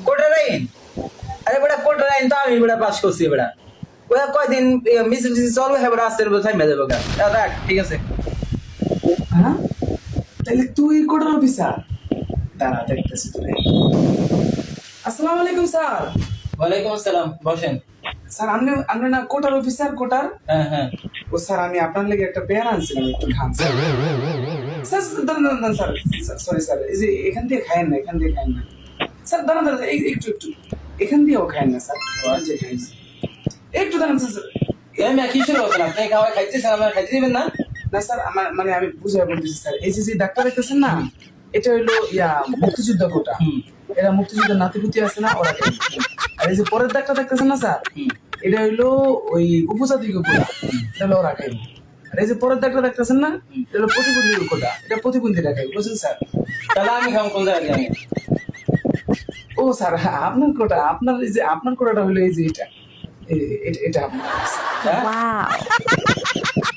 কোটার লাইন আরে বেটা কোটার লাইন তো আমি বেটা পাস করছি বেটা ওই কয়দিন মিছিল চলবে হ্যাঁ বেটা আস্তে থামে যাবে গা রাখ ঠিক আছে হ্যাঁ তাহলে তুই কোটার অফিসার দাঁড়া দেখতেছি তোরে আসসালামু আলাইকুম স্যার ওয়ালাইকুম আসসালাম বসেন স্যার আপনি না কোটার অফিসার কোটার হ্যাঁ হ্যাঁ ও স্যার আমি আপনার লেগে একটা পেয়ার আনছিলাম একটু খান স্যার স্যার দাঁড়ান স্যার সরি স্যার এই যে এখান দিয়ে খায়েন না এখান দিয়ে খায়েন না স্যার দাঁড়ান দাঁড়ান একটু একটু এখান দিয়েও খায়েন না স্যার যে খাই একটু দাঁড়ান স্যার আমি কিসের বলছেন আপনি খাওয়া খাইতেছেন আমার খাইতে দিবেন না না স্যার আমার মানে আমি বুঝাই বলতেছি স্যার এই যে ডাক্তার দেখতেছেন না এটা হইলো মুক্তিযুদ্ধ কোটা এরা মুক্তিযুদ্ধের নাতিপুতি আছে না ওরা খায়। আর এই যে পরের ডাক্তার দেখতেছেন না স্যার এটা হইলো ওই উপজাতীয় কোটা তাহলে ওরা খাই। আর এই যে পরের ডাক্তার দেখতেছেন না এটা হলো প্রতিবন্ধী কোটা এটা প্রতিবন্ধীরা খাই বুঝছেন স্যার তাহলে আমি খাম কোন জায়গায় জানি ও স্যার আপনার কোটা আপনার এই যে আপনার কোটাটা হইলো এই যে এটা এটা আপনার হ্যাঁ Wow.